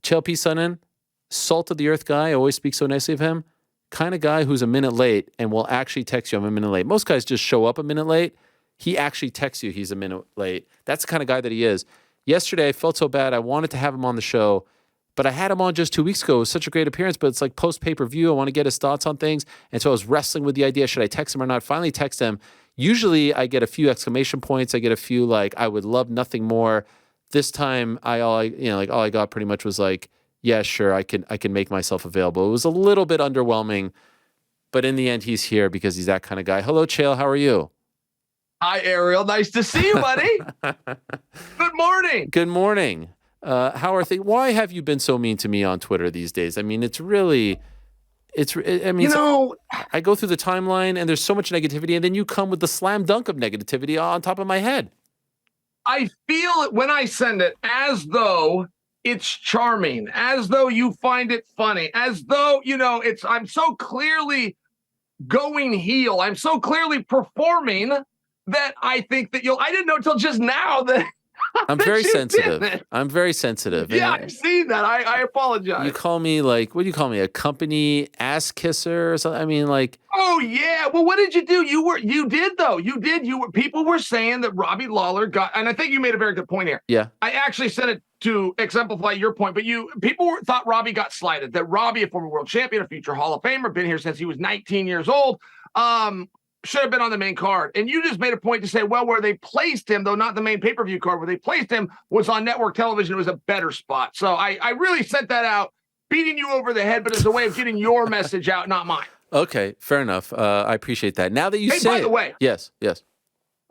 Chael Sonnen, salt of the earth guy. I always speak so nicely of him. Kind of guy who's a minute late and will actually text you, I'm a minute late. Most guys just show up a minute late. He actually texts you he's a minute late. That's the kind of guy that he is. Yesterday, I felt so bad. I wanted to have him on the show, but I had him on just 2 weeks ago. It was such a great appearance, but it's like post-pay-per-view. I want to get his thoughts on things. And so I was wrestling with the idea, should I text him or not? Finally text him. Usually I get a few exclamation points. I get a few like, I would love nothing more. This time, all I got pretty much was like, yeah, sure, I can make myself available. It was a little bit underwhelming, but in the end, he's here because he's that kind of guy. Hello, Chael. How are you? Hi, Ariel. Nice to see you, buddy. Good morning. Good morning. How are things? Why have you been so mean to me on Twitter these days? I mean, I go through the timeline and there's so much negativity, and then you come with the slam dunk of negativity on top of my head. I feel it when I send it as though it's charming, as though you find it funny, as though, I'm so clearly going heel. I'm so clearly performing that I think that I didn't know until just now that I'm very sensitive. I'm very sensitive. Yeah, I've seen that. I apologize. You call me what do you call me? A company ass kisser or something? I mean, like. Oh yeah. Well, what did you do? People were saying that Robbie Lawler got, and I think you made a very good point here. Yeah. I actually sent it to exemplify your point, but people thought Robbie got slighted, that Robbie, a former world champion, a future Hall of Famer, been here since he was 19 years old, should have been on the main card. And you just made a point to say, well, where they placed him, though not the main pay-per-view card, where they placed him was on network television. It was a better spot. So I really sent that out, beating you over the head, but as a way of getting your message out, not mine. Okay, fair enough. I appreciate that. Now that you say, by the way, yes.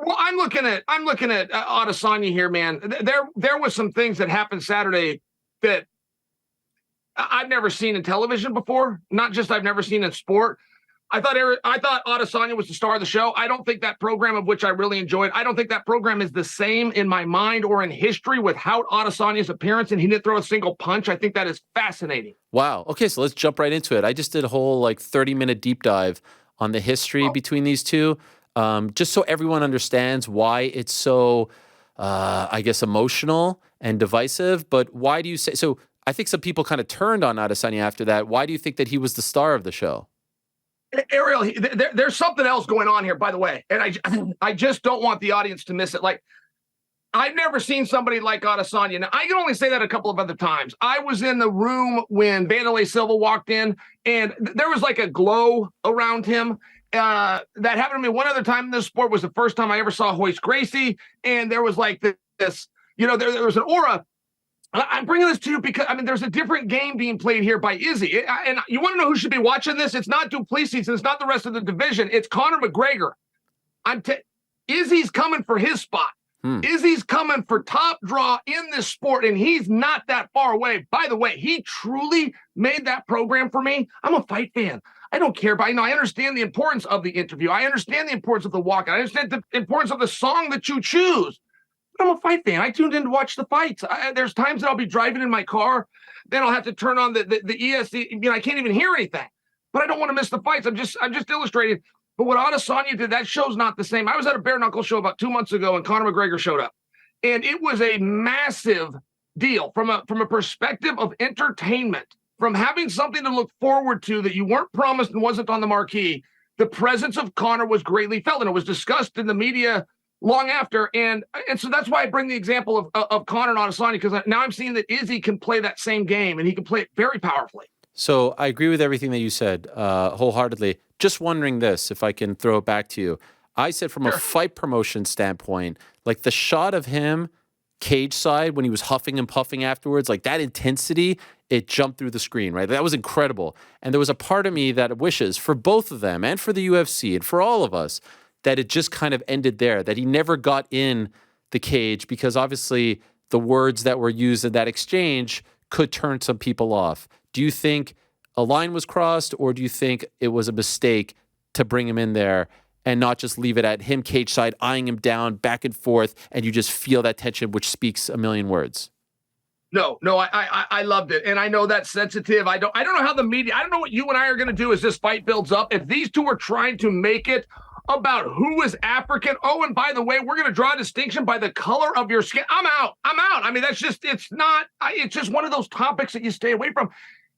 Well, I'm looking at Adesanya here, man. There was some things that happened Saturday that I've never seen in television before. Not just I've never seen in sport. I thought Adesanya was the star of the show. I don't think that program, of which I really enjoyed, I don't think that program is the same in my mind or in history without Adesanya's appearance, and he didn't throw a single punch. I think that is fascinating. Wow. Okay, so let's jump right into it. I just did a whole 30-minute deep dive on the history between these two, just so everyone understands why it's so, emotional and divisive. But why do you say so? I think some people kind of turned on Adesanya after that. Why do you think that he was the star of the show? Ariel, there's something else going on here, by the way, and I just don't want the audience to miss it. Like, I've never seen somebody like Adesanya. Now, I can only say that a couple of other times. I was in the room when Vanderlei Silva walked in, and there was like a glow around him. That happened to me one other time in this sport. Was the first time I ever saw Royce Gracie, and there was like this, there was an aura. I'm bringing this to you because, there's a different game being played here by Izzy. And you want to know who should be watching this? It's not Du Plessis, and it's not the rest of the division. It's Conor McGregor. Izzy's coming for his spot. Izzy's coming for top draw in this sport, and he's not that far away. By the way, he truly made that program for me. I'm a fight fan. I don't care about, I understand the importance of the interview. I understand the importance of the walkout. I understand the importance of the song that you choose. I'm a fight fan. I tuned in to watch the fights. There's times that I'll be driving in my car, then I'll have to turn on the ESC. I can't even hear anything, but I don't want to miss the fights. I'm just illustrating. But what Adesanya did, that show's not the same. I was at a bare knuckle show about 2 months ago, and Conor McGregor showed up, and it was a massive deal from a perspective of entertainment, from having something to look forward to that you weren't promised and wasn't on the marquee. The presence of Conor was greatly felt, and it was discussed in the media long after, and so that's why I bring the example of Conor and Adesanya, because now I'm seeing that Izzy can play that same game, and he can play it very powerfully. So I agree with everything that you said wholeheartedly. Just wondering this, if I can throw it back to you. I said from a fight promotion standpoint, like the shot of him cage side when he was huffing and puffing afterwards, like that intensity, it jumped through the screen, right? That was incredible. And there was a part of me that wishes for both of them and for the UFC and for all of us that it just kind of ended there, that he never got in the cage, because obviously the words that were used in that exchange could turn some people off. Do you think a line was crossed, or do you think it was a mistake to bring him in there and not just leave it at him cage side, eyeing him down, back and forth, and you just feel that tension, which speaks a million words? No, I loved it. And I know that's sensitive. I don't know how the media, I don't know what you and I are going to do as this fight builds up. If these two are trying to make it about who is African. Oh, and by the way, we're going to draw a distinction by the color of your skin. I'm out. I mean, it's just one of those topics that you stay away from.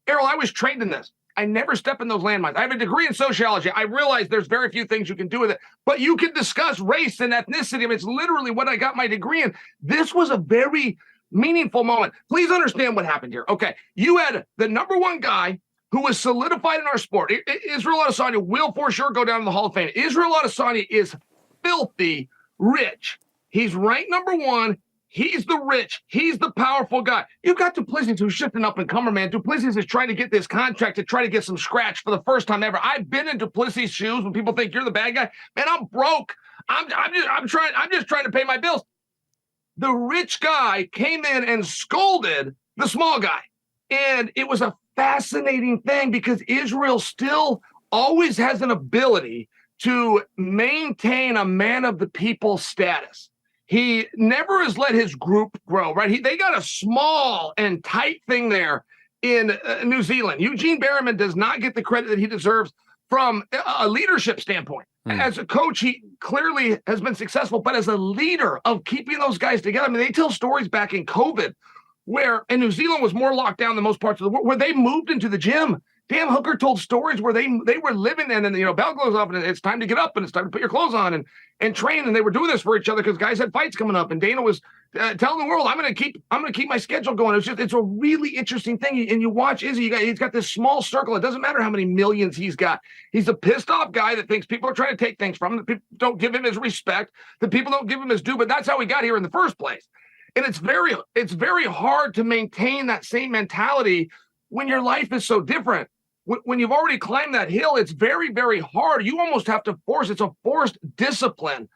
Errol, I was trained in this. I never step in those landmines. I have a degree in sociology. I realize there's very few things you can do with it, but you can discuss race and ethnicity. I mean, it's literally what I got my degree in. This was a very meaningful moment. Please understand what happened here. Okay, you had the number one guy who was solidified in our sport. Israel Adesanya will for sure go down to the Hall of Fame. Israel Adesanya is filthy rich. He's ranked number one. He's the rich. He's the powerful guy. You've got Du Plessis who's shifting up and comer, man. Du Plessis is trying to get this contract to try to get some scratch for the first time ever. I've been in Du Plessis' shoes when people think you're the bad guy. Man, I'm broke. I'm just trying to pay my bills. The rich guy came in and scolded the small guy. And it was a fascinating thing because Israel still always has an ability to maintain a man of the people status. He never has let his group grow, right? They got a small and tight thing there in New Zealand. Eugene Berriman does not get the credit that he deserves from a leadership standpoint. As a coach, he clearly has been successful, but as a leader of keeping those guys together, I mean, they tell stories back in COVID where, and New Zealand was more locked down than most parts of the world, where they moved into the gym. Dan Hooker told stories where they were living in, and bell goes off, and it's time to get up, and it's time to put your clothes on and train, and they were doing this for each other because guys had fights coming up, and Dana was telling the world, I'm gonna keep my schedule going. It's a really interesting thing, and you watch Izzy. He's got this small circle. It doesn't matter how many millions he's got. He's a pissed off guy that thinks people are trying to take things from him. That people don't give him his respect. That people don't give him his due. But that's how he got here in the first place. And it's very hard to maintain that same mentality when your life is so different. When you've already climbed that hill, it's very, very hard. You almost have to it's a forced discipline.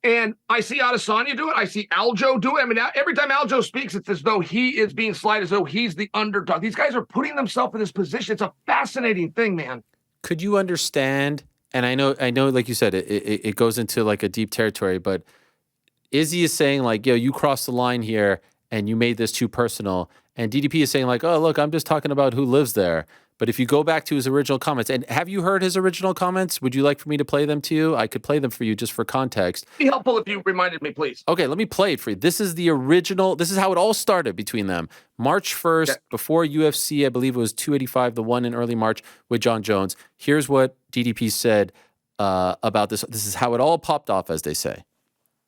And I see Adesanya do it. I see Aljo do it. I mean, every time Aljo speaks, it's as though he is being slighted, as though he's the underdog. These guys are putting themselves in this position. It's a fascinating thing, man. Could you understand? And I know, like you said, it goes into like a deep territory, but Izzy is saying like, yo, you crossed the line here and you made this too personal. And DDP is saying like, oh, look, I'm just talking about who lives there. But if you go back to his original comments, and have you heard his original comments? Would you like for me to play them to you? I could play them for you just for context. Be helpful if you reminded me, please. Okay, let me play it for you. This is the original. This is how it all started between them. March 1st, okay. Before UFC, I believe it was 285, the one in early March with Jon Jones. Here's what DDP said about this. This is how it all popped off, as they say.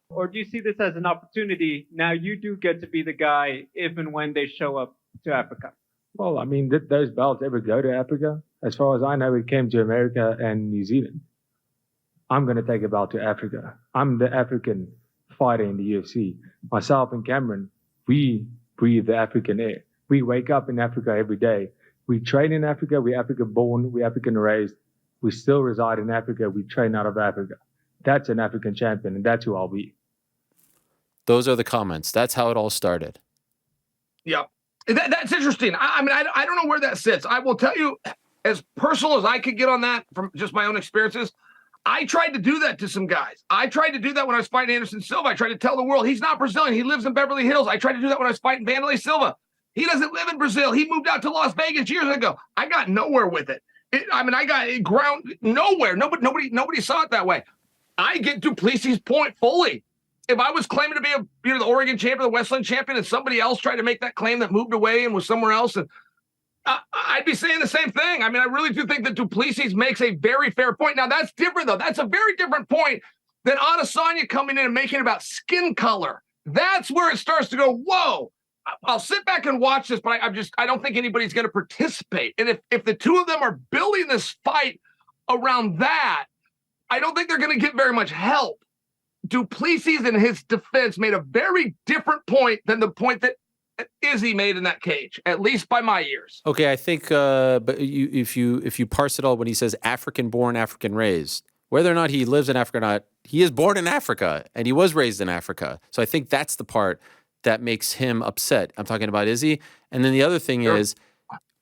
Or do you see this as an opportunity? Now you do get to be the guy if and when they show up to Africa. Well, I mean, did those belts ever go to Africa? As far as I know, it came to America and New Zealand. I'm going to take a belt to Africa. I'm the African fighter in the UFC. Myself and Cameron, we breathe the African air. We wake up in Africa every day. We train in Africa. We're African born. We're African raised. We still reside in Africa. We train out of Africa. That's an African champion, and that's who I'll be. Those are the comments. That's how it all started. Yep. That's interesting. I mean, I don't know where that sits. I will tell you, as personal as I could get on that from just my own experiences, I tried to do that to some guys. I tried to do that when I was fighting Anderson Silva. I tried to tell the world he's not Brazilian. He lives in Beverly Hills. I tried to do that when I was fighting Vanderlei Silva. He doesn't live in Brazil. He moved out to Las Vegas years ago. I got nowhere with it. I got ground nowhere. Nobody saw it that way. I get Du Plessis' point fully. If I was claiming to be the Oregon champion, the Westland champion, and somebody else tried to make that claim that moved away and was somewhere else, and I'd be saying the same thing. I mean, I really do think that Du Plessis makes a very fair point. Now, that's different, though. That's a very different point than Adesanya coming in and making it about skin color. That's where it starts to go, whoa. I'll sit back and watch this, but I don't think anybody's going to participate. And if the two of them are building this fight around that, I don't think they're going to get very much help. Du Plessis in his defense made a very different point than the point that Izzy made in that cage, at least by my ears. Okay, I think, but if you parse it all, when he says African born, African raised, whether or not he lives in Africa or not, he is born in Africa and he was raised in Africa. So I think that's the part that makes him upset. I'm talking about Izzy, and then the other thing is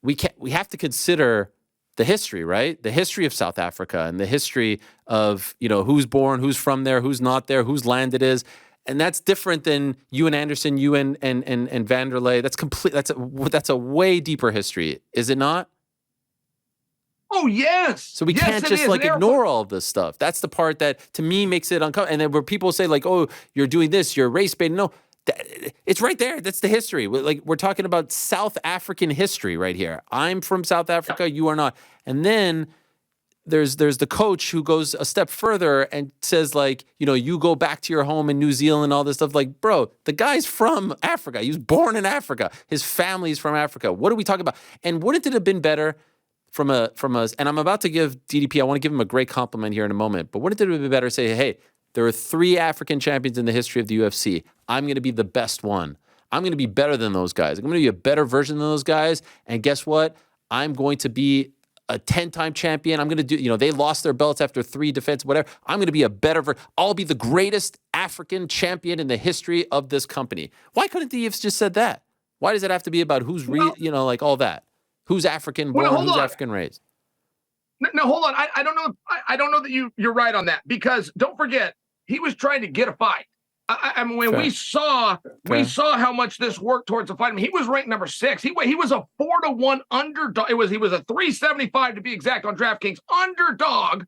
we have to consider the history, right? The history of South Africa and the history of, who's born, who's from there, who's not there, whose land it is. And that's different than you and Anderson, you and Vanderlei. That's a way deeper history, is it not? Oh, yes. So we yes, can't just like ignore all of this stuff. That's the part that to me makes it uncomfortable. And then where people say like, oh, you're doing this, you're race baiting. No, it's right there. That's the history. Like we're talking about South African history right here. I'm from South Africa. You are not. And then there's the coach who goes a step further and says like, you know, you go back to your home in New Zealand, all this stuff. Like, bro, the guy's from Africa. He was born in Africa. His family's from Africa. What are we talking about? And wouldn't it have been better from us? And I'm about to give DDP, I want to give him a great compliment here in a moment, but wouldn't it have been better to say, hey, there are 3 African champions in the history of the UFC. I'm going to be the best one. I'm going to be better than those guys. I'm going to be a better version than those guys. And guess what? I'm going to be a 10-time champion. I'm going to do, you know, they lost their belts after 3 defenses, whatever. I'm going to be a better I'll be the greatest African champion in the history of this company. Why couldn't the UFC just said that? Why does it have to be about who's, you know, like all that? Who's African born, who's African raised? No, hold on. I don't know. I don't know that you're right on that, because don't forget, he was trying to get a fight. I mean, when we saw how much this worked towards a fight. I mean, he was ranked number 6. He was a 4-1 underdog. He was a 375 to be exact on DraftKings underdog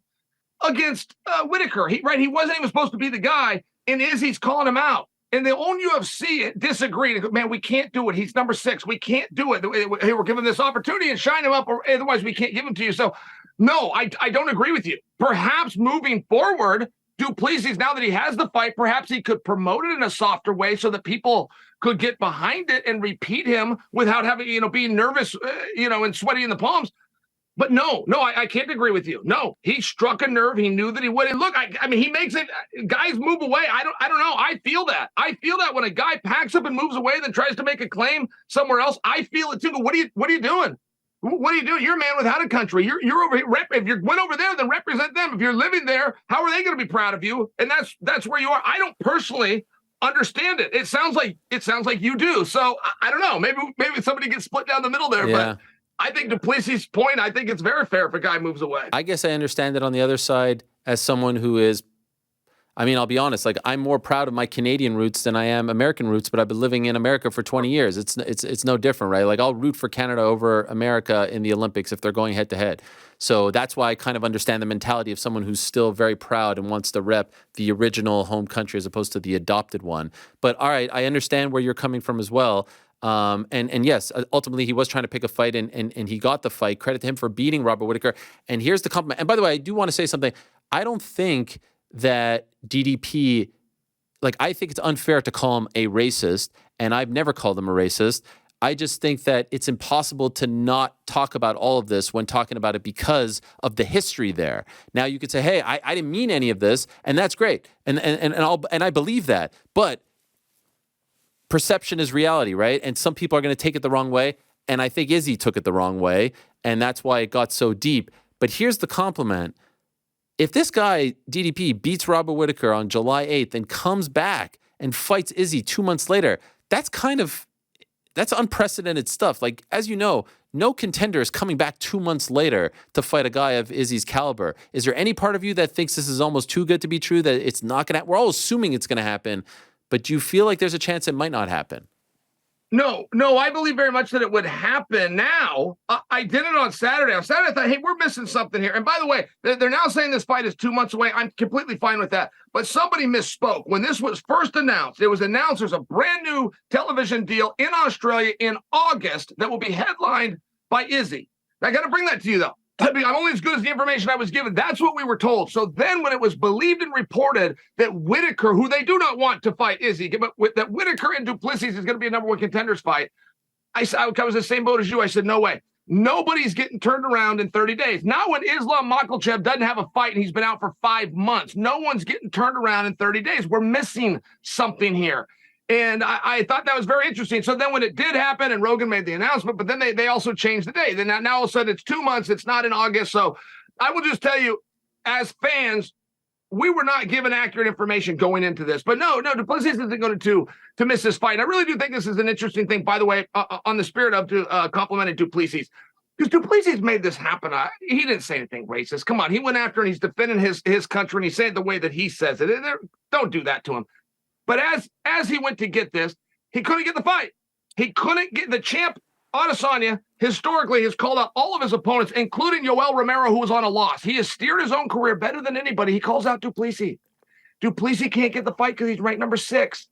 against Whitaker. He wasn't even supposed to be the guy, and Izzy's calling him out. And the own UFC disagreed. Man, we can't do it. He's number 6. We can't do it. Hey, we're given this opportunity and shine him up, or otherwise we can't give him to you. So, no, I don't agree with you. Perhaps moving forward, du Plessis, now that he has the fight, perhaps he could promote it in a softer way so that people could get behind it and repeat him without having, you know, being nervous, you know, and sweaty in the palms. But no, I can't agree with you. No, he struck a nerve. He knew that he would. And look, I mean, he makes it. Guys move away. I don't know. I feel that. I feel that when a guy packs up and moves away, then tries to make a claim somewhere else. I feel it too. But what are you doing? What are you doing? You're a man without a country. You're over here. If you went over there, then represent them. If you're living there, how are they going to be proud of you? And that's where you are. I don't personally understand it. It sounds like you do. So I don't know. Maybe somebody gets split down the middle there. Yeah. But I think du Plessis' point, I think it's very fair if a guy moves away. I guess I understand it on the other side as someone who is, I mean, I'll be honest, like I'm more proud of my Canadian roots than I am American roots, but I've been living in America for 20 years. It's no different, right? Like I'll root for Canada over America in the Olympics if they're going head to head. So that's why I kind of understand the mentality of someone who's still very proud and wants to rep the original home country as opposed to the adopted one. But all right, I understand where you're coming from as well. And yes, ultimately he was trying to pick a fight and he got the fight. Credit to him for beating Robert Whitaker. And here's the compliment. And by the way, I do want to say something. I don't think that DDP, like I think it's unfair to call him a racist, and I've never called him a racist. I just think that it's impossible to not talk about all of this when talking about it because of the history there. Now you could say, hey, I didn't mean any of this, and that's great. And I believe that. But perception is reality, right? And some people are going to take it the wrong way. And I think Izzy took it the wrong way. And that's why it got so deep. But here's the compliment. If this guy, DDP, beats Robert Whitaker on July 8th and comes back and fights Izzy 2 months later, that's unprecedented stuff. Like, as you know, no contender is coming back 2 months later to fight a guy of Izzy's caliber. Is there any part of you that thinks this is almost too good to be true, that it's not going to, we're all assuming it's going to happen, but do you feel like there's a chance it might not happen? No, I believe very much that it would happen now. I did it on Saturday. On Saturday, I thought, hey, we're missing something here. And by the way, they're now saying this fight is 2 months away. I'm completely fine with that. But somebody misspoke. When this was first announced, it was announced there's a brand new television deal in Australia in August that will be headlined by Izzy. I got to bring that to you, though. I'm only as good as the information I was given. That's what we were told. So then when it was believed and reported that Whitaker, who they do not want to fight Izzy, but that Whitaker and du Plessis is going to be a number 1 contenders fight, I was in the same boat as you. I said, no way. Nobody's getting turned around in 30 days. Not when Islam Makhachev doesn't have a fight and he's been out for 5 months. No one's getting turned around in 30 days. We're missing something here. And I thought that was very interesting. So then when it did happen and Rogan made the announcement, but then they also changed the day. Then now all of a sudden it's 2 months. It's not in August. So I will just tell you, as fans, we were not given accurate information going into this. But no, du Plessis isn't going to miss this fight. And I really do think this is an interesting thing, by the way, on the spirit of complimenting du Plessis. Because du Plessis made this happen. He didn't say anything racist. Come on. He went after and he's defending his country and he said it the way that he says it. Don't do that to him. But as he went to get this, he couldn't get the fight. He couldn't get the champ Adesanya historically has called out all of his opponents, including Yoel Romero, who was on a loss. He has steered his own career better than anybody. He calls out du Plessis. Du Plessis can't get the fight because he's ranked number 6.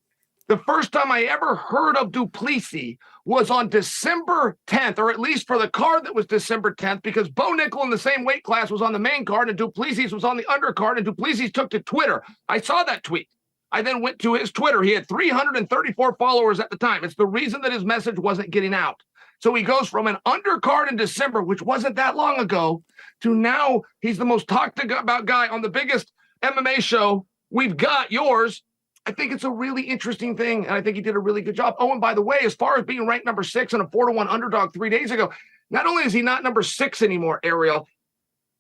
The first time I ever heard of du Plessis was on December 10th, or at least for the card that was December 10th, because Bo Nickal in the same weight class was on the main card and du Plessis was on the undercard, and du Plessis took to Twitter. I saw that tweet. I then went to his Twitter. He had 334 followers at the time. It's the reason that his message wasn't getting out. So he goes from an undercard in December, which wasn't that long ago, to now he's the most talked about guy on the biggest MMA show we've got, yours. I think it's a really interesting thing, and I think he did a really good job. Oh, and by the way, as far as being ranked number 6 and a 4-1 underdog 3 days ago, not only is he not number 6 anymore, Ariel,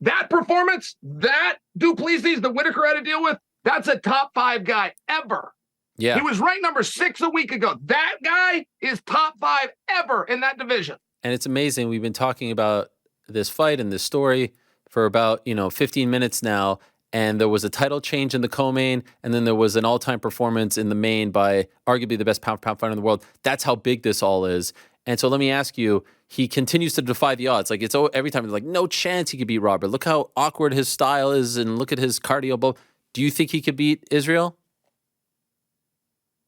that performance, that du Plessis that Whitaker had to deal with, that's a top 5 guy ever. Yeah. He was ranked number 6 a week ago. That guy is top 5 ever in that division. And it's amazing. We've been talking about this fight and this story for about, 15 minutes now. And there was a title change in the co-main, and then there was an all-time performance in the main by arguably the best pound-for-pound fighter in the world. That's how big this all is. And so let me ask you, he continues to defy the odds. Like, it's every time, it's like, no chance he could beat Robert. Look how awkward his style is, and look at his cardio. Do you think he could beat Israel?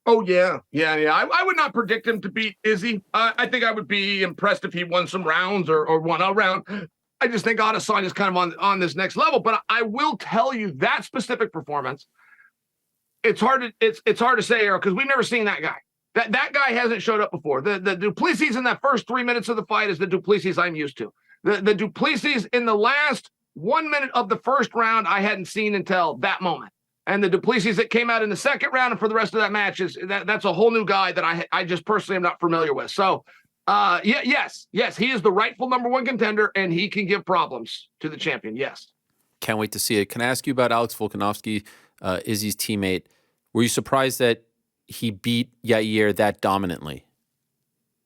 Oh, yeah. I would not predict him to beat Izzy. I think I would be impressed if he won some rounds or won a round. I just think Adesanya is kind of on this next level. But I will tell you that specific performance, it's hard to say, Eric, because we've never seen that guy. That guy hasn't showed up before. The du Plessis in that first 3 minutes of the fight is the du Plessis I'm used to. The du Plessis in the last 1 minute of the first round I hadn't seen until that moment. And the du Plessis that came out in the second round and for the rest of that match that's a whole new guy that I just personally am not familiar with. So yes, he is the rightful number 1 contender, and he can give problems to the champion. Yes. Can't wait to see it. Can I ask you about Alex Volkanovski, Izzy's teammate? Were you surprised that he beat Yair that dominantly?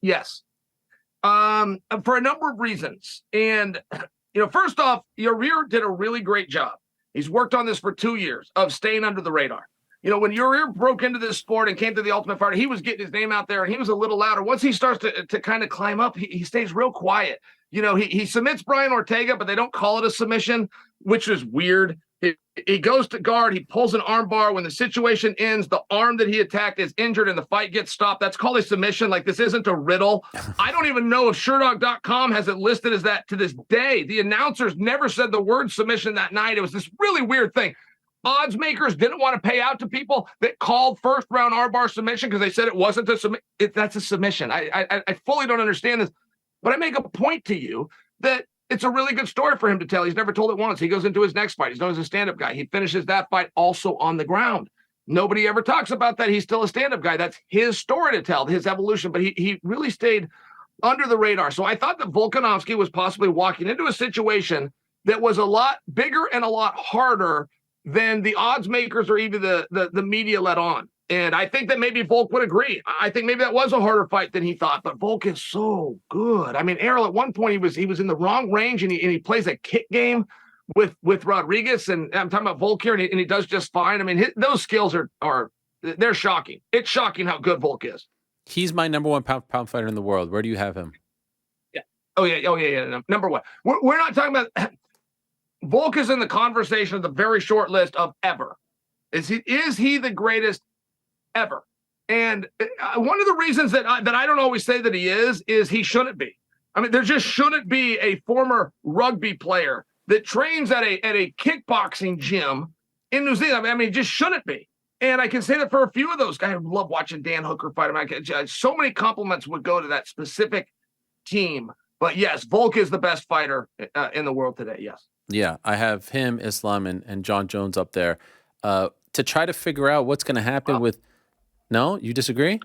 Yes. For a number of reasons. And, first off, Yair did a really great job. He's worked on this for 2 years of staying under the radar. When Yair broke into this sport and came to the Ultimate Fighter, he was getting his name out there and he was a little louder. Once he starts to kind of climb up, he stays real quiet. He submits Brian Ortega, but they don't call it a submission, which is weird. He goes to guard, he pulls an arm bar. When the situation ends, the arm that he attacked is injured and the fight gets stopped. That's called a submission. Like, this isn't a riddle. I don't even know if Sherdog.com has it listed as that to this day. The announcers never said the word submission that night. It was this really weird thing. Odds makers didn't want to pay out to people that called first round armbar submission because they said it wasn't a submission. That's a submission. I fully don't understand this, but I make a point to you that it's a really good story for him to tell. He's never told it once. He goes into his next fight. He's known as a stand-up guy. He finishes that fight also on the ground. Nobody ever talks about that. He's still a stand-up guy. That's his story to tell, his evolution, but he really stayed under the radar. So I thought that Volkanovski was possibly walking into a situation that was a lot bigger and a lot harder than the odds makers or even the media let on. And I think that maybe Volk would agree. I think maybe that was a harder fight than he thought, but Volk is so good. I mean, Errol, at one point he was in the wrong range and he plays a kick game with Rodriguez, and I'm talking about Volk here, and he does just fine. I mean, those skills are they're shocking. It's shocking how good Volk is. He's my number 1 pound fighter in the world. Where do you have him? Yeah. Oh yeah. Number 1. We're not talking about Volk is in the conversation of the very short list of ever. Is he the greatest ever? And one of the reasons that I don't always say that he is he shouldn't be. I mean, there just shouldn't be a former rugby player that trains at a kickboxing gym in New Zealand. I mean, it just shouldn't be. And I can say that for a few of those guys. I love watching Dan Hooker fight. I mean, so many compliments would go to that specific team. But yes, Volk is the best fighter in the world today. Yes. Yeah, I have him, Islam, and Jon Jones up there to try to figure out what's going to happen with. No, you disagree?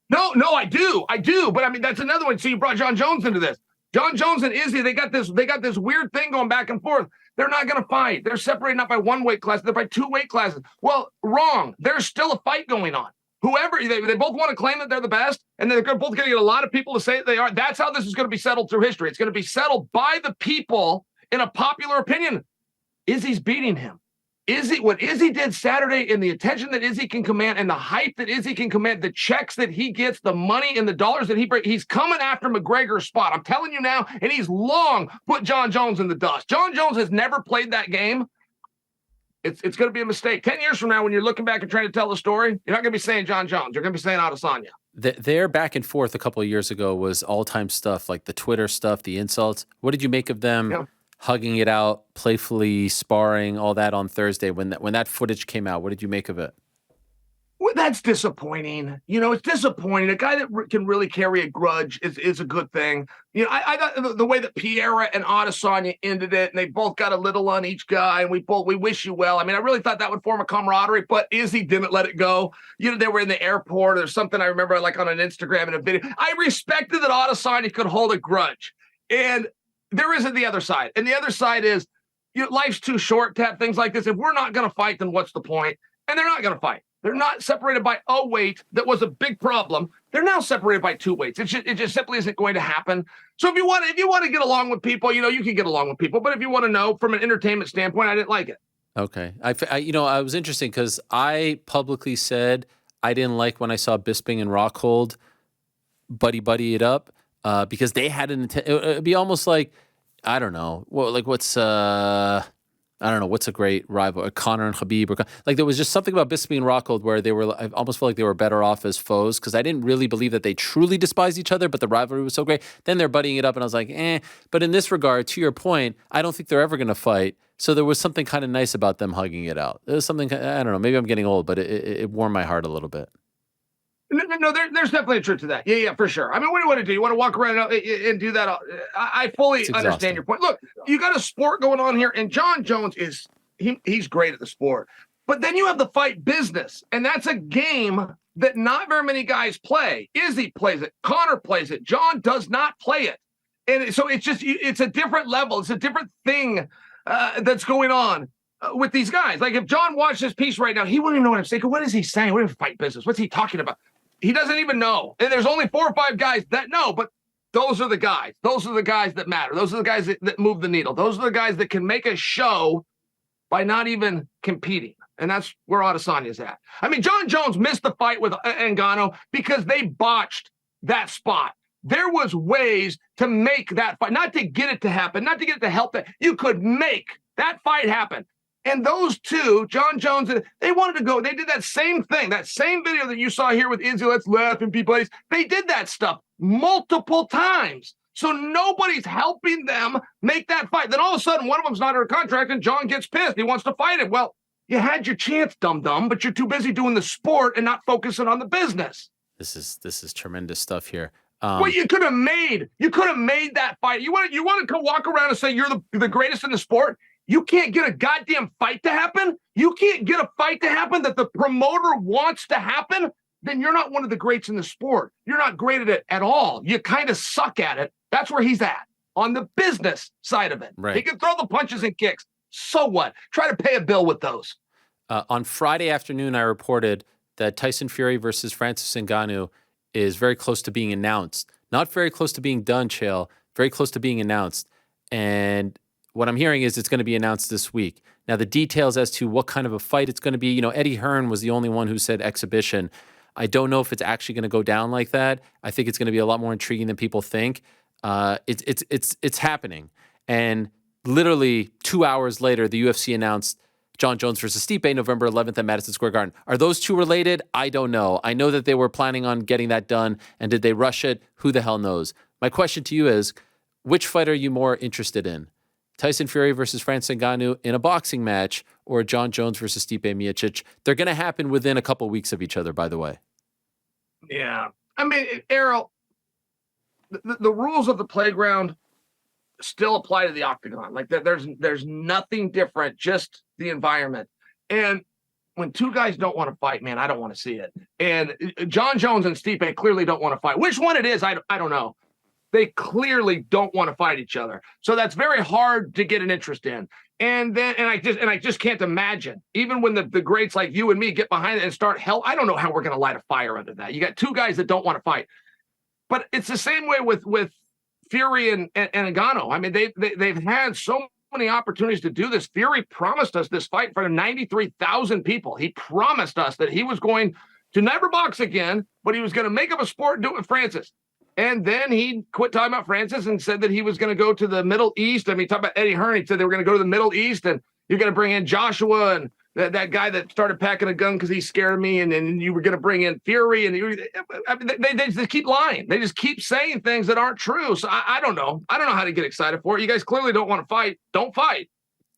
No, I do. But I mean, that's another one. So you brought Jon Jones into this. Jon Jones and Izzy, they got this weird thing going back and forth. They're not going to fight. They're separated not by 1 weight class, they're by 2 weight classes. Well, wrong. There's still a fight going on. Whoever they both want to claim that they're the best, and they're both going to get a lot of people to say that they are. That's how this is going to be settled through history. It's going to be settled by the people in a popular opinion. Izzy's beating him. what Izzy did Saturday and the attention that Izzy can command and the hype that Izzy can command, the checks that he gets, the money and the dollars that he brings, he's coming after McGregor's spot. I'm telling you now, and he's long put Jon Jones in the dust. Jon Jones has never played that game. It's going to be a mistake. 10 years from now, when you're looking back and trying to tell the story, you're not going to be saying Jon Jones. You're going to be saying Adesanya. Their back and forth a couple of years ago was all-time stuff, like the Twitter stuff, the insults. What did you make of them hugging it out, playfully sparring, all that on Thursday when that footage came out? What did you make of it? Well, that's disappointing. It's disappointing. A guy that can really carry a grudge is a good thing. I thought the way that Pierre and Adesanya ended it, and they both got a little on each guy, and we wish you well. I mean, I really thought that would form a camaraderie, but Izzy didn't let it go. They were in the airport or something. I remember like on an Instagram and a video. I respected that Adesanya could hold a grudge, and there isn't the other side. And the other side is, life's too short to have things like this. If we're not going to fight, then what's the point? And they're not going to fight. They're not separated by a weight that was a big problem. They're now separated by 2 weights. It just simply isn't going to happen. So if you want to get along with people, you can get along with people. But if you want to know from an entertainment standpoint, I didn't like it. Okay. I was interesting because I publicly said I didn't like when I saw Bisping and Rockhold buddy it up because they had it'd be almost like, I don't know, what's a great rival, Conor and Khabib, like there was just something about Bisping and Rockhold where I almost felt like they were better off as foes because I didn't really believe that they truly despised each other, but the rivalry was so great. Then they're buddying it up and I was like, But in this regard, to your point, I don't think they're ever going to fight. So there was something kind of nice about them hugging it out. There was something, I don't know, maybe I'm getting old, but it warmed my heart a little bit. No, there's definitely a truth to that. Yeah, for sure. I mean, what do you want to do? You want to walk around and do that? I fully understand your point. Look, you got a sport going on here, and Jon Jones he's great at the sport. But then you have the fight business, and that's a game that not very many guys play. Izzy plays it. Conor plays it. Jon does not play it. And so it's a different level. It's a different thing that's going on with these guys. Like if Jon watched this piece right now, he wouldn't even know what I'm saying. What is he saying? What is fight business? What's he talking about? He doesn't even know. And there's only 4 or 5 guys that know, but those are the guys. Those are the guys that matter. Those are the guys that move the needle. Those are the guys that can make a show by not even competing. And that's where Adesanya's at. I mean, Jon Jones missed the fight with Ngannou because they botched that spot. There was ways to make that fight, not to get it to happen, not to get it to help that. You could make that fight happen. And those two, Jon Jones, they wanted to go. They did that same thing, that same video that you saw here with Izzy, let's laugh and be buddies. They did that stuff multiple times. So nobody's helping them make that fight. Then all of a sudden, one of them's not under contract, and Jon gets pissed. He wants to fight him. Well, you had your chance, dum-dum, but you're too busy doing the sport and not focusing on the business. This is tremendous stuff here. Well, you could have made that fight. You want to go walk around and say you're the greatest in the sport? You can't get a goddamn fight to happen. You can't get a fight to happen that the promoter wants to happen. Then you're not one of the greats in the sport. You're not great at it at all. You kind of suck at it. That's where he's at on the business side of it. Right. He can throw the punches and kicks. So what? Try to pay a bill with those. On Friday afternoon, I reported that Tyson Fury versus Francis Ngannou is very close to being announced. Not very close to being done, Chael. Very close to being announced. And what I'm hearing is it's going to be announced this week. Now, the details as to what kind of a fight it's going to be, Eddie Hearn was the only one who said exhibition. I don't know if it's actually going to go down like that. I think it's going to be a lot more intriguing than people think. It's happening. And literally 2 hours later, the UFC announced Jon Jones versus Stipe, November 11th at Madison Square Garden. Are those two related? I don't know. I know that they were planning on getting that done. And did they rush it? Who the hell knows? My question to you is, which fight are you more interested in? Tyson Fury versus Francis Ngannou in a boxing match, or Jon Jones versus Stipe Miocic? They're going to happen within a couple weeks of each other, by the way. Yeah. I mean, Errol, the rules of the playground still apply to the octagon. Like there's nothing different, just the environment. And when two guys don't want to fight, man, I don't want to see it. And Jon Jones and Stipe clearly don't want to fight. Which one it is, I don't know. They clearly don't want to fight each other. So that's very hard to get an interest in. And I just can't imagine, even when the greats like you and me get behind it and start hell, I don't know how we're going to light a fire under that. You got two guys that don't want to fight. But it's the same way with Fury and Ngannou. I mean, they've had so many opportunities to do this. Fury promised us this fight in front of 93,000 people. He promised us that he was going to never box again, but he was going to make up a sport and do it with Francis. And then he quit talking about Francis and said that he was going to go to the Middle East. I mean, talk about Eddie Hearn. He said they were going to go to the Middle East and you're going to bring in Joshua and that guy that started packing a gun because he scared me. And then you were going to bring in Fury. And they just keep lying. They just keep saying things that aren't true. So I don't know. I don't know how to get excited for it. You guys clearly don't want to fight. Don't fight.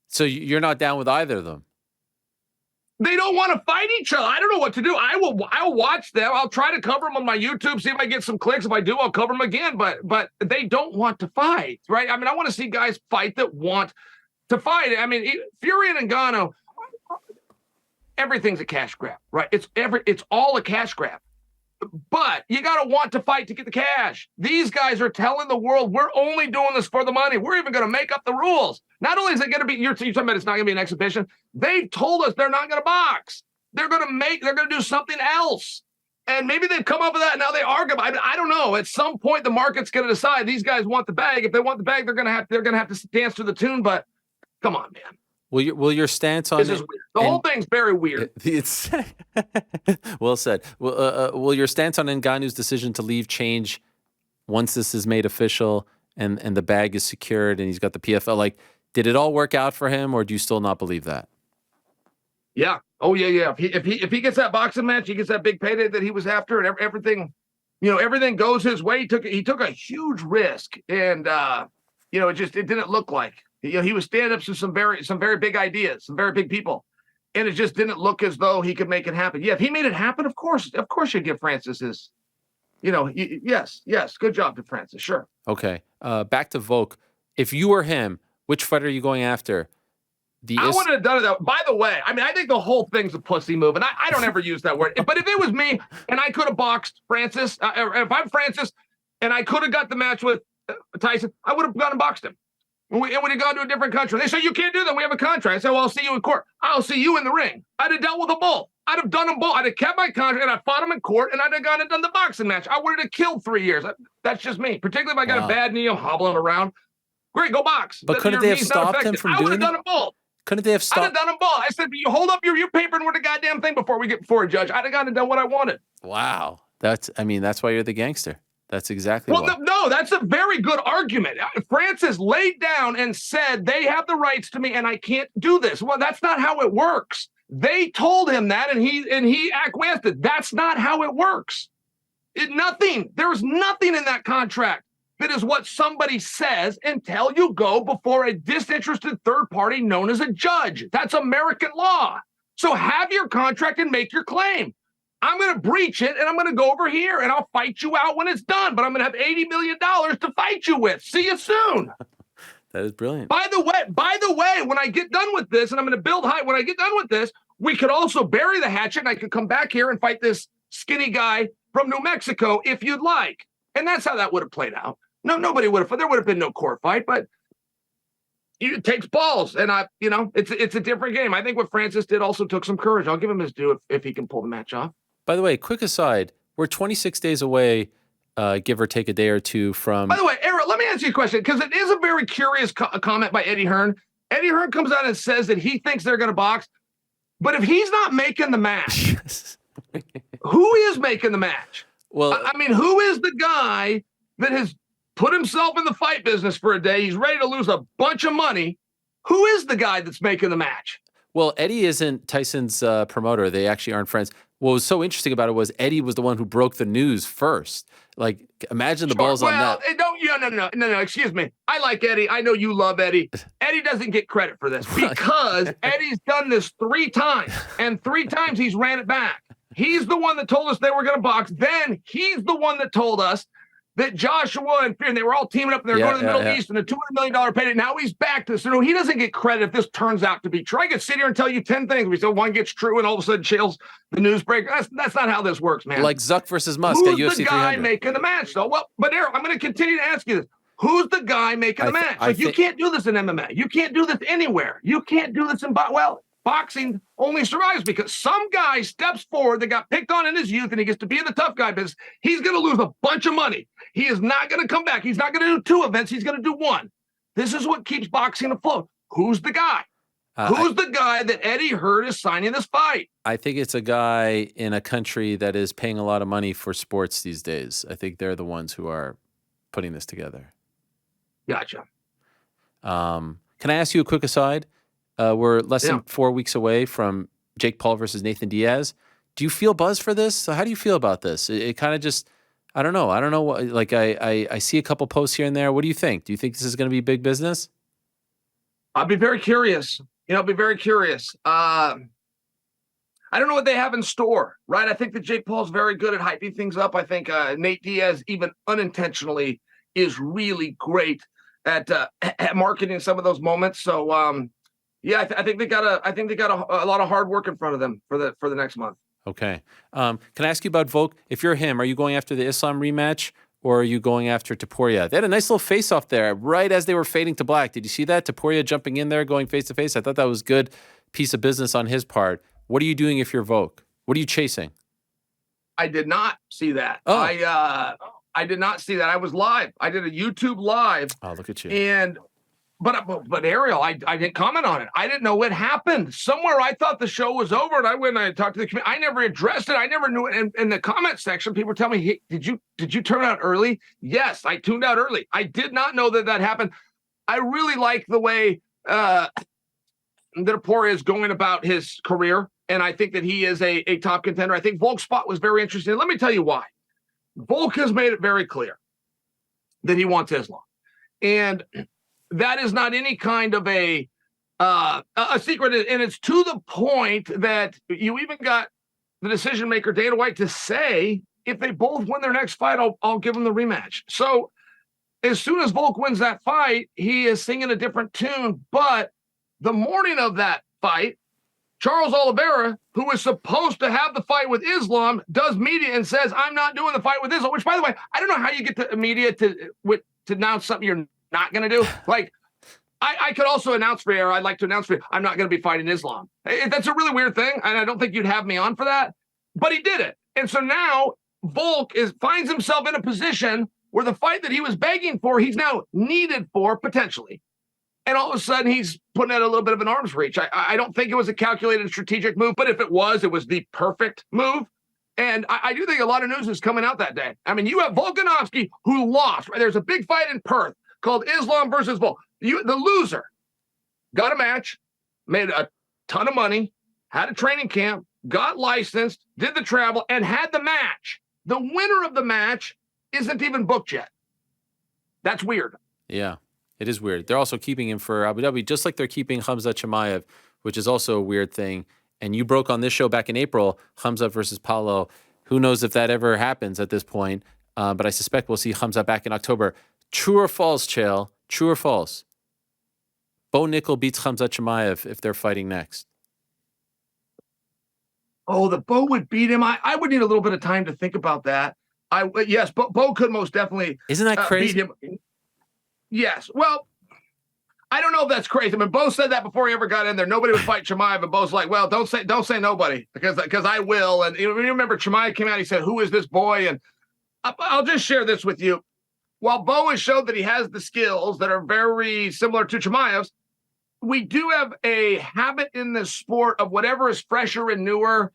So you're not down with either of them? They don't want to fight each other. I don't know what to do. I'll watch them. I'll try to cover them on my YouTube, see if I get some clicks. If I do, I'll cover them again. But they don't want to fight, right? I mean, I want to see guys fight that want to fight. I mean, Fury and Ngannou, everything's a cash grab, right? It's all a cash grab. But you got to want to fight to get the cash. These guys are telling the world, we're only doing this for the money. We're even going to make up the rules. Not only is it going to be, you're talking about it's not going to be an exhibition. They've told us they're not going to box. They're going to do something else. And maybe they've come up with that. And now they argue. I don't know. At some point, the market's going to decide these guys want the bag. If they want the bag, they're going to have to dance to the tune. But come on, man. Will your stance on this is weird. The whole thing's very weird. It's well said. Will your stance on Ngannou's decision to leave change once this is made official and the bag is secured and he's got the PFL? Like, did it all work out for him, or do you still not believe that? Yeah. Oh yeah. If he gets that boxing match, he gets that big payday that he was after, and everything, everything goes his way. He took a huge risk, and it didn't look like. He was standing up to some very big ideas, some very big people, and it just didn't look as though he could make it happen. Yeah, if he made it happen, of course you'd give Francis his, yes, good job to Francis, sure. Okay, back to Volk. If you were him, which fight are you going after? I wouldn't have done it that way. By the way, I mean, I think the whole thing's a pussy move, and I don't ever use that word. But if it was me and I could have boxed Francis, or if I'm Francis and I could have got the match with Tyson, I would have gone and boxed him. And we would have gone to a different country. They say, you can't do that. We have a contract. I said, well, I'll see you in court. I'll see you in the ring. I'd have dealt with them both. I'd have done them both. I'd have kept my contract, and I fought them in court, and I'd have gone and done the boxing match. I would have killed 3 years. That's just me. Particularly if I got a bad knee, I'm hobbling around. Great, go box. But couldn't they have stopped him from doing it? I would have done them both. Couldn't they have stopped? I'd have done them both. I said, you hold up your paper with the goddamn thing before we get before a judge. I'd have gone and done what I wanted. Wow. That's why you're the gangster. That's exactly why. No, that's a very good argument. Francis laid down and said, they have the rights to me and I can't do this. Well, that's not how it works. They told him that and he acquiesced it. That's not how it works. There's nothing in that contract that is what somebody says until you go before a disinterested third party known as a judge. That's American law. So have your contract and make your claim. I'm going to breach it, and I'm going to go over here, and I'll fight you out when it's done. But I'm going to have $80 million to fight you with. See you soon. That is brilliant. By the way, when I get done with this, and I'm going to build high, when I get done with this, we could also bury the hatchet, and I could come back here and fight this skinny guy from New Mexico if you'd like. And that's how that would have played out. No, nobody would have. There would have been no court fight, but it takes balls, and it's a different game. I think what Francis did also took some courage. I'll give him his due if he can pull the match off. By the way, quick aside, we're 26 days away, give or take a day or two from... By the way, Errol, let me ask you a question, because it is a very curious comment by Eddie Hearn. Eddie Hearn comes out and says that he thinks they're going to box, but if he's not making the match, who is making the match? Well, I mean, who is the guy that has put himself in the fight business for a day? He's ready to lose a bunch of money. Who is the guy that's making the match? Well, Eddie isn't Tyson's promoter. They actually aren't friends. What was so interesting about it was Eddie was the one who broke the news first. Like, imagine the balls on that. No, excuse me. I like Eddie. I know you love Eddie. Eddie doesn't get credit for this because Eddie's done this 3 times, and 3 times he's ran it back. He's the one that told us they were going to box. Then he's the one that told us that Joshua and Fury, they were all teaming up and they're going to the Middle East and a $200 million payday. Now he's back to this. So no, he doesn't get credit if this turns out to be true. I could sit here and tell you 10 things. We said one gets true and all of a sudden Chael's the news breaker. That's not how this works, man. Like Zuck versus Musk at UFC 300. Who's the guy making the match, though? Well, but Errol, I'm going to continue to ask you this. Who's the guy making the match? You can't do this in MMA. You can't do this anywhere. You can't do this in boxing only survives because some guy steps forward that got picked on in his youth and he gets to be in the tough guy business. He's going to lose a bunch of money. He is not going to come back. He's not going to do 2 events. He's going to do 1. This is what keeps boxing afloat. Who's the guy? Who's the guy that Eddie Hearn is signing this fight? I think it's a guy in a country that is paying a lot of money for sports these days. I think they're the ones who are putting this together. Gotcha. Can I ask you a quick aside? We're less than 4 weeks away from Jake Paul versus Nathan Diaz. Do you feel buzz for this? So how do you feel about this? It kind of just, I don't know. I don't know what, like I see a couple posts here and there. What do you think? Do you think this is going to be big business? I'll be very curious. I'll be very curious. I don't know what they have in store, right? I think that Jake Paul's very good at hyping things up. I think Nate Diaz, even unintentionally, is really great at marketing some of those moments. So, I think they got a lot of hard work in front of them for the next month. Okay. Can I ask you about Volk? If you're him, are you going after the Islam rematch or are you going after Topuria? They had a nice little face-off there right as they were fading to black. Did you see that? Topuria jumping in there, going face-to-face. I thought that was a good piece of business on his part. What are you doing if you're Volk? What are you chasing? I did not see that. Oh. I did not see that. I was live. I did a YouTube live. Oh, look at you. And but Ariel, I didn't comment on it. I didn't know what happened. Somewhere I thought the show was over, and I went and I talked to the community. I never addressed it. I never knew it. In the comment section, people tell me, "Hey, did you turn out early?" Yes, I tuned out early. I did not know that happened. I really like the way that Topuria is going about his career, and I think that he is a top contender. I think Volk's spot was very interesting. Let me tell you why. Volk has made it very clear that he wants Islam, and that is not any kind of a secret, and it's to the point that you even got the decision maker Dana White to say, if they both win their next fight, I'll give them the rematch. So as soon as Volk wins that fight, he is singing a different tune. But the morning of that fight, Charles Oliveira, who was supposed to have the fight with Islam, does media and says, I'm not doing the fight with Islam, which, by the way, I don't know how you get the media to announce something you're not going to do. Like, I could also announce for you, or I'd like to announce for you, I'm not going to be fighting Islam. That's a really weird thing, and I don't think you'd have me on for that. But he did it. And so now Volk finds himself in a position where the fight that he was begging for, he's now needed for, potentially. And all of a sudden, he's putting out a little bit of an arm's reach. I don't think it was a calculated strategic move, but if it was the perfect move. And I do think a lot of news is coming out that day. I mean, you have Volkanovski, who lost. Right? There's a big fight in Perth called Islam versus Volk. The loser got a match, made a ton of money, had a training camp, got licensed, did the travel, and had the match. The winner of the match isn't even booked yet. That's weird. Yeah, it is weird. They're also keeping him for Abu Dhabi, just like they're keeping Khamzat Chimaev, which is also a weird thing. And you broke on this show back in April, Khamzat versus Paulo. Who knows if that ever happens at this point? But I suspect we'll see Khamzat back in October. True or false, Chael? True or false? Bo Nickal beats Khamzat Chimaev if they're fighting next. Oh, the Bo would beat him. I would need a little bit of time to think about that. Yes, Bo could most definitely. Isn't that crazy? Beat him. Yes. Well, I don't know if that's crazy. I mean, Bo said that before he ever got in there. Nobody would fight Chimaev, and Bo's like, "Well, don't say nobody because I will." And you remember Chimaev came out. He said, "Who is this boy?" And I'll just share this with you. While Bo has showed that he has the skills that are very similar to Chimaev's, we do have a habit in this sport of whatever is fresher and newer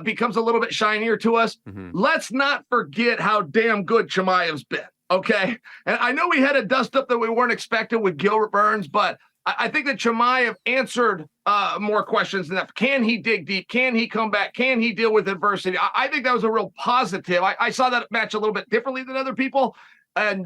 becomes a little bit shinier to us. Mm-hmm. Let's not forget how damn good Chimaev's been, okay? And I know we had a dust-up that we weren't expecting with Gilbert Burns, but I think that Chimaev answered more questions than that. Can he dig deep? Can he come back? Can he deal with adversity? I think that was a real positive. I saw that match a little bit differently than other people, and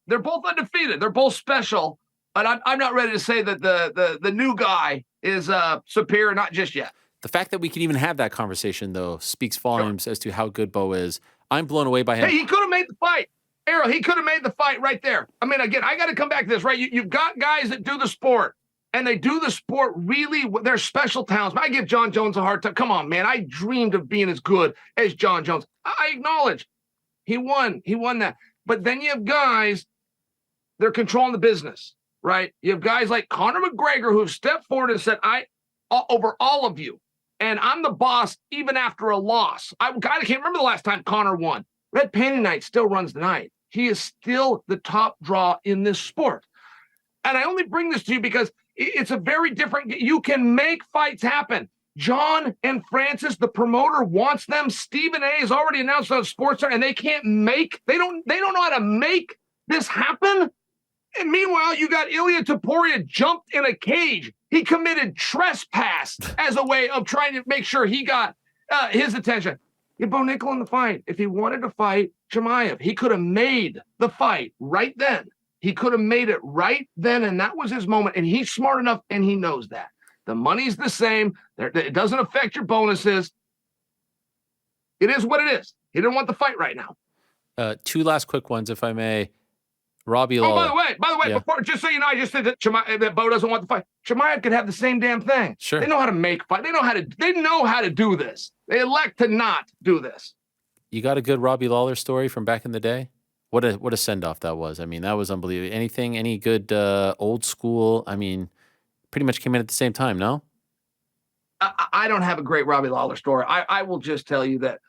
they're both undefeated. They're both special. But I'm not ready to say that the new guy is superior, not just yet. The fact that we can even have that conversation, though, speaks volumes as to how good Bo is. I'm blown away by him. Hey, he could have made the fight. Errol, he could have made the fight right there. I mean, again, I got to come back to this, right? You've got guys that do the sport, and they do the sport really, they're special talents. I give Jon Jones a hard time. Come on, man. I dreamed of being as good as Jon Jones. I acknowledge he won. He won that. But then you have guys, they're controlling the business. Right? You have guys like Conor McGregor who've stepped forward and said, over all of you, and I'm the boss even after a loss. I can't remember the last time Conor won. Red Panty Night still runs the night. He is still the top draw in this sport. And I only bring this to you because It's a very different. You can make fights happen. John and Francis, the promoter, wants them. Stephen A. has already announced on SportsCenter, and they can't make. They don't know how to make this happen. And meanwhile, you got Ilya Topuria jumped in a cage. He committed trespass as a way of trying to make sure he got his attention. Get Bo Nickal in the fight. If he wanted to fight Chimaev, he could have made the fight right then. He could have made it right then, and that was his moment. And he's smart enough, and he knows that. The money's the same. It doesn't affect your bonuses. It is what it is. He didn't want the fight right now. Two last quick ones, if I may. Robbie Lawler. By the way, yeah. Before, just so you know, I just said that Bo doesn't want the fight. Chimaev could have the same damn thing. Sure. They know how to make fight. They know how to do this. They elect to not do this. You got a good Robbie Lawler story from back in the day? What a send-off that was. I mean, that was unbelievable. Any good old school? I mean, pretty much came in at the same time, no? I don't have a great Robbie Lawler story. I will just tell you that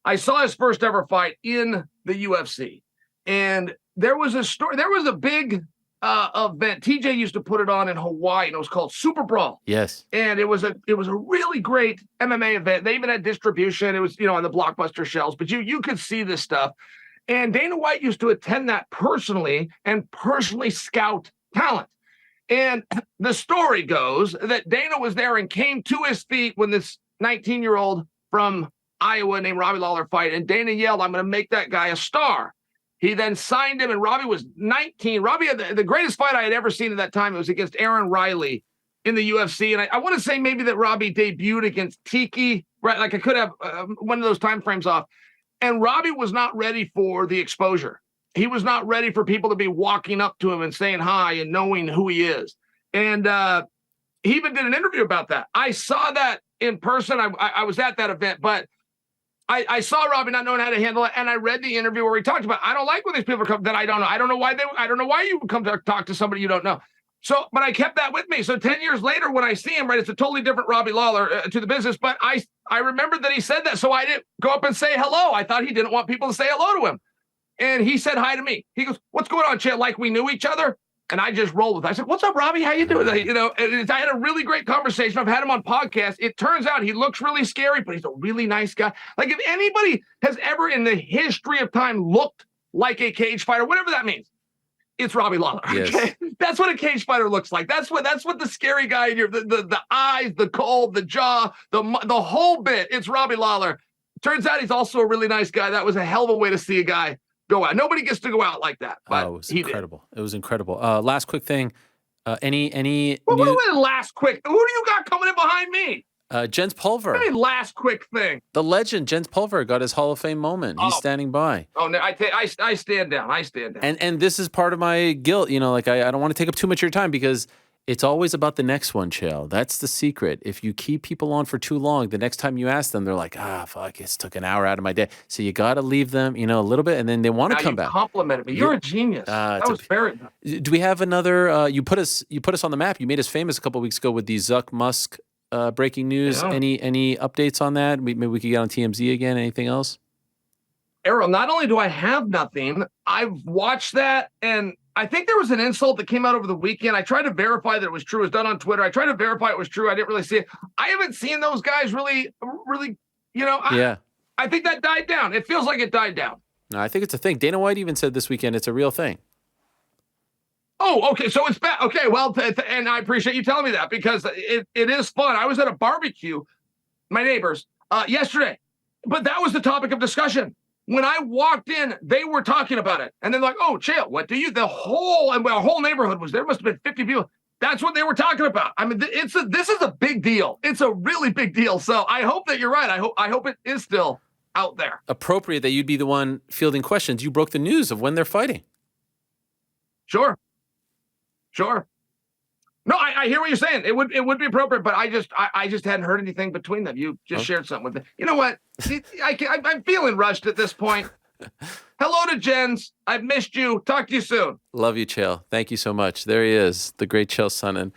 I saw his first ever fight in the UFC. And there was a story. There was a big event. TJ used to put it on in Hawaii, and it was called Super Brawl. Yes. And it was a really great MMA event. They even had distribution. It was, on the Blockbuster shelves, but you could see this stuff. And Dana White used to attend that personally and personally scout talent. And the story goes that Dana was there and came to his feet when this 19-year-old from Iowa named Robbie Lawler fight. And Dana yelled, "I'm going to make that guy a star." He then signed him, and Robbie was 19. Robbie had the greatest fight I had ever seen at that time. It was against Aaron Riley in the UFC. And I want to say maybe that Robbie debuted against Tiki, right? Like I could have one of those time frames off. And Robbie was not ready for the exposure. He was not ready for people to be walking up to him and saying hi and knowing who he is. And he even did an interview about that. I saw that in person. I was at that event, but I saw Robbie not knowing how to handle it, and I read the interview where he talked about, I don't like when these people come that I don't know. I don't know why you would come to talk to somebody you don't know. So, but I kept that with me. So 10 years later, when I see him, right, it's a totally different Robbie Lawler to the business. But I remembered that he said that, so I didn't go up and say hello. I thought he didn't want people to say hello to him, and he said hi to me. He goes, "What's going on, Chael?" Like we knew each other. And I just rolled with it. I said, "What's up, Robbie? How you doing?" And I had a really great conversation. I've had him on podcasts. It turns out he looks really scary, but he's a really nice guy. Like if anybody has ever in the history of time looked like a cage fighter, whatever that means, it's Robbie Lawler. Yes. Okay? That's what a cage fighter looks like. That's what the scary guy in your the eyes, the cold, the jaw, the whole bit. It's Robbie Lawler. Turns out he's also a really nice guy. That was a hell of a way to see a guy go out. Nobody gets to go out like that. But it was incredible. It was incredible. Last quick thing. Any last quick? Who do you got coming in behind me? Jens Pulver. Any last quick thing? The legend Jens Pulver got his Hall of Fame moment. He's standing by. Oh no, I stand down. I stand down. And this is part of my guilt. Like I don't want to take up too much of your time because it's always about the next one, Chael. That's the secret. If you keep people on for too long, the next time you ask them, they're like, fuck, it took an hour out of my day. So you got to leave them, a little bit, and then they want to come back. Complimented me. You're a genius. That was very nice. Do we have another? You put us on the map. You made us famous a couple of weeks ago with the Zuck Musk breaking news. Yeah. Any updates on that? Maybe we could get on TMZ again. Anything else? Errol, not only do I have nothing, I've watched that, and I think there was an insult that came out over the weekend. I tried to verify that it was true. It was done on Twitter. I tried to verify it was true. I didn't really see it. I haven't seen those guys really, yeah. I think that died down. It feels like it died down. No, I think it's a thing. Dana White even said this weekend it's a real thing. Oh, okay. So it's bad. Okay, well, and I appreciate you telling me that because it is fun. I was at a barbecue, my neighbors, yesterday, but that was the topic of discussion. When I walked in, they were talking about it. And then like, "Oh, Chael, what do you?" The whole neighborhood was there. Must have been 50 people. That's what they were talking about. I mean, this is a big deal. It's a really big deal. So I hope that you're right. I hope it is still out there. Appropriate that you'd be the one fielding questions. You broke the news of when they're fighting. Sure. No, I hear what you're saying. It would be appropriate, but I just hadn't heard anything between them. You just shared something with me. You know what? I'm feeling rushed at this point. Hello to Jens. I've missed you. Talk to you soon. Love you, Chael. Thank you so much. There he is, the great Chael Sonnen.